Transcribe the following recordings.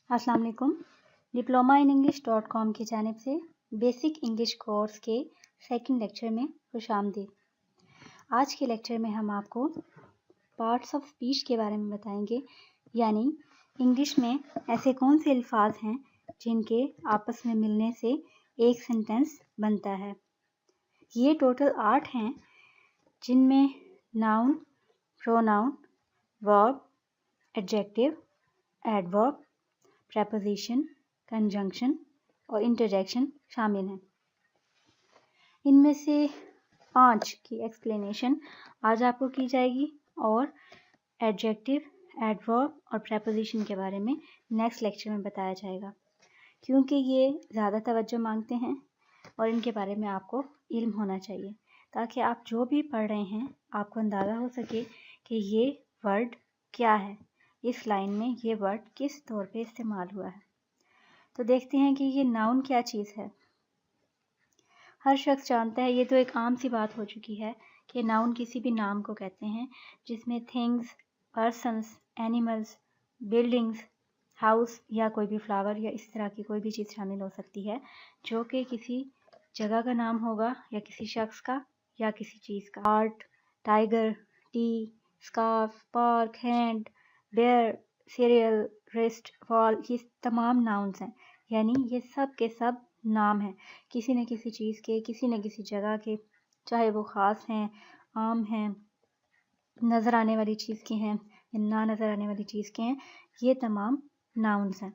अस्सलाम वालेकुम। Diploma in इंग्लिश.com की जानिब से बेसिक इंग्लिश कोर्स के सेकंड लेक्चर में खुशामदीद। आज के लेक्चर में हम आपको पार्ट्स ऑफ स्पीच के बारे में बताएंगे, यानी इंग्लिश में ऐसे कौन से अल्फाज हैं जिनके आपस में मिलने से एक सेंटेंस बनता है। ये टोटल 8 हैं, जिनमें noun, pronoun, verb, adjective, adverb, preposition, conjunction और इंटरजेक्शन शामिल हैं। इनमें से 5 की एक्सप्लेनेशन आज आपको की जाएगी और एडजेक्टिव, एडवर्ब और प्रेपोजिशन के बारे में नेक्स्ट लेक्चर में बताया जाएगा, क्योंकि ये ज़्यादा तवज्जो मांगते हैं और इनके बारे में आपको इल्म होना चाहिए, ताकि आप जो भी पढ़ रहे हैं आपको अंदाज़ा हो सके कि ये वर्ड क्या है, इस लाइन में ये वर्ड किस तौर पे इस्तेमाल हुआ है। तो देखते हैं कि ये नाउन क्या चीज़ है। हर शख्स जानता है, ये तो एक आम सी बात हो चुकी है कि नाउन किसी भी नाम को कहते हैं जिसमें things, persons, animals, buildings, house या कोई भी फ्लावर या इस तरह की कोई भी चीज़ शामिल हो सकती है, जो कि किसी जगह का नाम होगा या किसी शख्स का या किसी चीज़ का। Art, tiger, tea, scarf, park, hand, bear, cereal, wrist, wall, ये तमाम नाउन्स हैं, यानी ये सब के सब नाम हैं किसी न किसी चीज़ के, किसी न किसी जगह के, चाहे वो ख़ास हैं, आम हैं, नज़र आने वाली चीज़ के हैं या ना नज़र आने वाली चीज़ के हैं, ये तमाम नाउन्स हैं।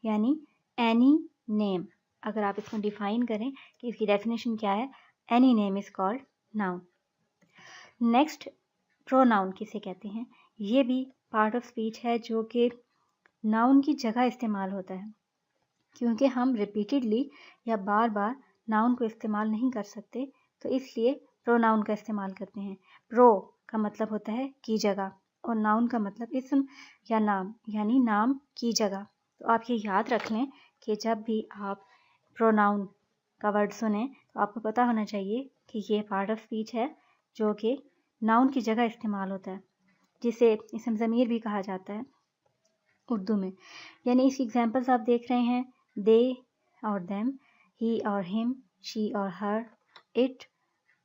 यानी एनी नेम, अगर आप इसको डिफ़ाइन करें कि इसकी डेफिनेशन क्या है, any name is called noun. Next, pronoun किसे कहते हैं। ये भी पार्ट ऑफ स्पीच है जो कि नाउन की जगह इस्तेमाल होता है, क्योंकि हम रिपीटेडली या बार बार नाउन को इस्तेमाल नहीं कर सकते, तो इसलिए प्रोनाउन का इस्तेमाल करते हैं। प्रो का मतलब होता है की जगह और नाउन का मतलब इसम या नाम, यानी नाम की जगह। तो आप ये याद रख लें कि जब भी आप प्रोनाउन का वर्ड सुने तो आपको पता होना चाहिए कि ये पार्ट ऑफ स्पीच है जो कि नाउन की जगह इस्तेमाल होता है, जिसे इसम ज़मीर भी कहा जाता है उर्दू में। यानी इसकी एग्जांपल्स आप देख रहे हैं, दे और देम, ही और हिम, शी और हर, इट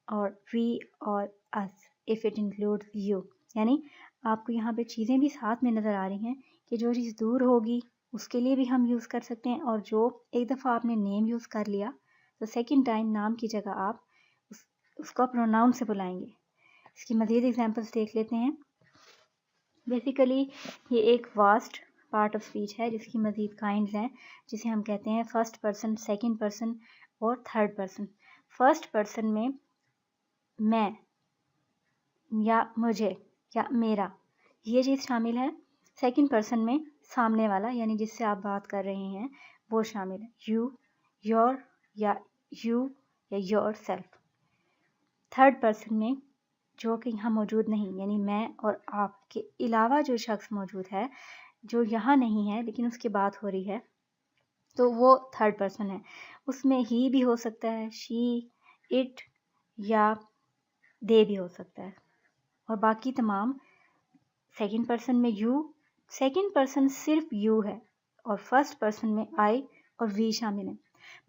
और वी और अस, इफ़ इट इंक्लूड्स यू। यानी आपको यहाँ पे चीज़ें भी साथ में नज़र आ रही हैं कि जो चीज़ दूर होगी उसके लिए भी हम यूज़ कर सकते हैं, और जो एक दफ़ा आपने नेम यूज़ कर लिया तो सेकंड टाइम नाम की जगह आप उसको प्रोनाउन से बुलाएंगे। इसकी मज़ीद एग्जांपल्स देख लेते हैं। बेसिकली ये एक वास्ट पार्ट ऑफ स्पीच है जिसकी मज़ीद काइंड्स हैं, जिसे हम कहते हैं फर्स्ट पर्सन, सेकंड पर्सन और थर्ड पर्सन। फर्स्ट पर्सन में मैं या मुझे या मेरा, ये चीज़ शामिल है। सेकंड पर्सन में सामने वाला, यानी जिससे आप बात कर रहे हैं, वो शामिल है। यू, योर या यू या योर सेल्फ। थर्ड पर्सन में जो कि यहाँ मौजूद नहीं, यानी मैं और आप के अलावा जो शख्स मौजूद है जो यहाँ नहीं है लेकिन उसकी बात हो रही है, तो वो थर्ड पर्सन है। उसमें ही भी हो सकता है, शी, इट या दे भी हो सकता है, और बाकी तमाम सेकंड पर्सन में यू, सेकंड पर्सन सिर्फ यू है, और फर्स्ट पर्सन में आई और वी शामिल है।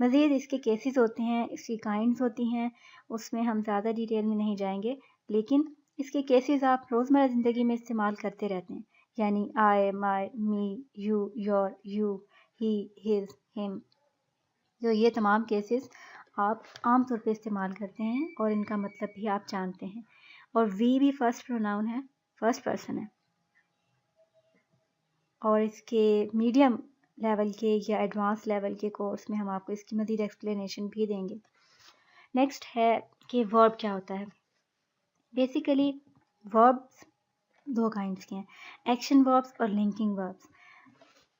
मज़ीद इसके केसेस होते हैं, इसकी काइंड्स होती हैं, उसमें हम ज़्यादा डिटेल में नहीं जाएंगे, लेकिन इसके केसेस आप रोज़मर्रा ज़िंदगी में इस्तेमाल करते रहते हैं, यानी I, my, me, you, your, you, he, his, him. तो ये तमाम केसेस आप आम तौर पे इस्तेमाल करते हैं और इनका मतलब भी आप जानते हैं। और वी भी फर्स्ट प्रोनाउन है, फर्स्ट पर्सन है, और इसके मीडियम लेवल के या एडवांस लेवल के कोर्स में हम आपको इसकी मज़ीद एक्सप्लेनेशन भी देंगे। नेक्स्ट है कि वर्ब क्या होता है। बेसिकली वर्ब्स दो काइंड्स के हैं, एक्शन वर्ब्स और लिंकिंग वर्ब्स।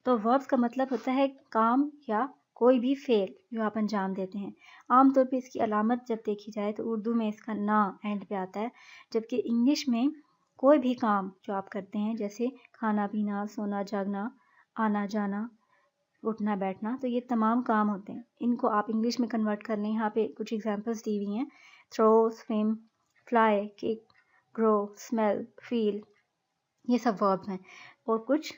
तो वर्ब्स का मतलब होता है काम या कोई भी फेल जो आप अंजाम देते हैं। आम तौर पे इसकी अलामत जब देखी जाए तो उर्दू में इसका ना एंड पे आता है, जबकि इंग्लिश में कोई भी काम जो आप करते हैं, जैसे खाना पीना, सोना जागना, आना जाना, उठना बैठना, तो ये तमाम काम होते हैं। इनको आप इंग्लिश में कन्वर्ट कर लें। यहाँ पे कुछ एग्जांपल्स दी हुई हैं, throw, swim, fly, kick, grow, smell, feel, ये सब वर्ब्स हैं। और कुछ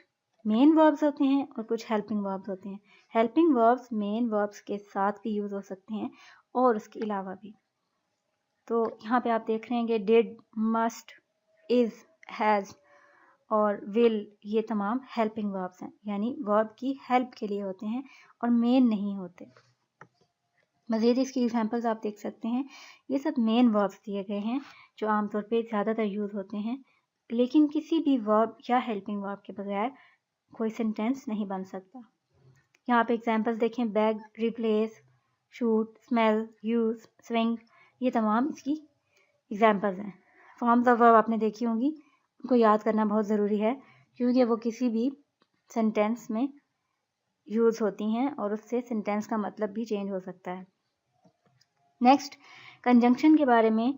مین وربز ہوتے ہیں اور کچھ ہیلپنگ وربز ہوتے ہیں. ہیلپنگ وربز مین وربز کے ساتھ بھی یوز ہو سکتے ہیں اور اس کے علاوہ بھی. تو یہاں پہ آپ دیکھ رہے ہیں کہ ڈیڈ، مسٹ، از، ہیز اور ول یہ تمام ہیلپنگ وربز ہیں، یعنی ورب کی ہیلپ کے لیے ہوتے ہیں اور مین نہیں ہوتے. مزید اس کی ایگزامپلز آپ دیکھ سکتے ہیں. یہ سب مین وربز دیے گئے ہیں جو عام طور پہ زیادہ تر یوز ہوتے ہیں، لیکن کسی بھی ورب یا ہیلپنگ ورب کے بغیر کوئی سینٹینس نہیں بن سکتا. یہاں پہ ایگزامپلز دیکھیں: beg, replace, shoot, smell, use, swing, یہ تمام اس کی ایگزامپلز ہیں. فارمز آف ورب آپ نے دیکھی ہوں گی، ان کو یاد کرنا بہت ضروری ہے کیونکہ وہ کسی بھی سینٹینس میں یوز ہوتی ہیں اور اس سے سینٹینس کا مطلب بھی چینج ہو سکتا ہے. نیکسٹ، کنجنکشن کے بارے میں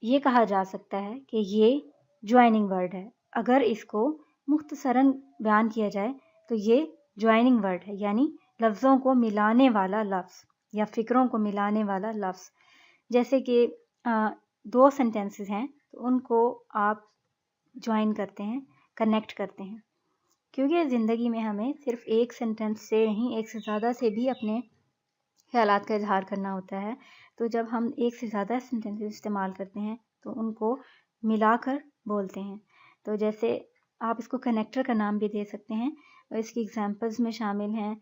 یہ کہا جا سکتا ہے کہ یہ جوائننگ ورڈ ہے. اگر اس کو مختصراً بیان کیا جائے تو یہ جوائننگ ورڈ ہے، یعنی لفظوں کو ملانے والا لفظ یا فکروں کو ملانے والا لفظ. جیسے کہ دو سینٹینسز ہیں تو ان کو آپ جوائن کرتے ہیں، کنیکٹ کرتے ہیں، کیونکہ زندگی میں ہمیں صرف ایک سینٹینس سے نہیں، ایک سے زیادہ سے بھی اپنے خیالات کا اظہار کرنا ہوتا ہے. تو جب ہم ایک سے زیادہ سینٹینسز استعمال کرتے ہیں تو ان کو ملا کر بولتے ہیں. تو جیسے آپ اس کو کنیکٹر کا نام بھی دے سکتے ہیں، اور اس کی ایگزامپلز میں شامل ہیں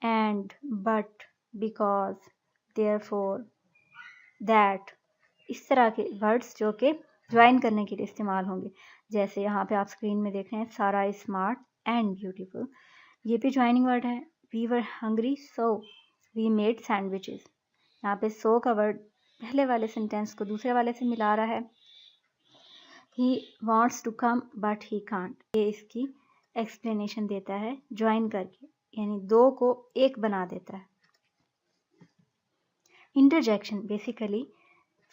and, but, because, there for, that, اس طرح کے ورڈز جو کہ جوائن کرنے کے لیے استعمال ہوں گے. جیسے یہاں پہ آپ اسکرین میں دیکھ رہے ہیں سارا از اسمارٹ اینڈ بیوٹیفل، یہ بھی جوائننگ ورڈ ہے. We were hungry so we made sandwiches, یہاں پہ سو کا ورڈ پہلے والے سینٹینس کو دوسرے والے سے ملا رہا ہے. He wants to come but he can't, یہ اس کی ایکسپلینیشن دیتا ہے جوائن کر کے، یعنی دو کو ایک بنا دیتا ہے. انٹرجیکشن بیسیکلی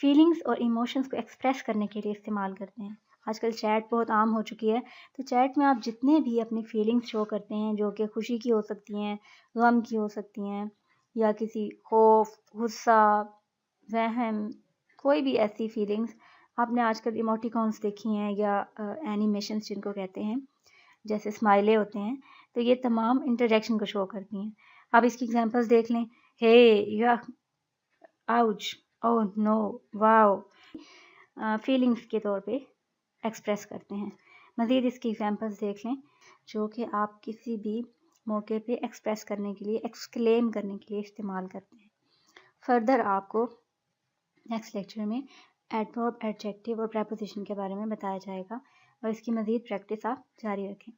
فیلنگس اور ایموشنس کو ایکسپریس کرنے کے لیے استعمال کرتے ہیں. آج کل چیٹ بہت عام ہو چکی ہے، تو چیٹ میں آپ جتنے بھی اپنی فیلنگس شو کرتے ہیں جو کہ خوشی کی ہو سکتی ہیں، غم کی ہو سکتی ہیں، یا کسی خوف، غصہ، وہم، کوئی بھی ایسی فیلنگس. آپ نے آج کل ایموٹیکونس دیکھی ہیں یا اینیمیشنس جن کو کہتے ہیں، جیسے اسمائلے ہوتے ہیں، تو یہ تمام انٹرجیکشن کو شو کرتی ہیں. آپ اس کی ایگزامپلس دیکھ لیں: ہے، یخ، آؤچ، او نو، واو، فیلنگس کے طور پہ ایکسپریس کرتے ہیں. مزید اس کی ایگزامپلس دیکھ لیں جو کہ آپ کسی بھی موقع پہ ایکسپریس کرنے کے لیے، ایکسکلیم کرنے کے لیے استعمال کرتے ہیں. فردر آپ کو نیکسٹ لیکچر میں ایڈورب، ایڈجیکٹو اور پریپوزیشن کے بارے میں بتایا جائے گا، اور اس کی مزید پریکٹس آپ جاری رکھیں.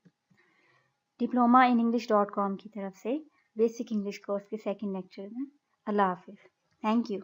diplomainenglish.com کی طرف سے بیسک انگلش کورس کے سیکنڈ لیکچر میں. اللہ حافظ. Thank you.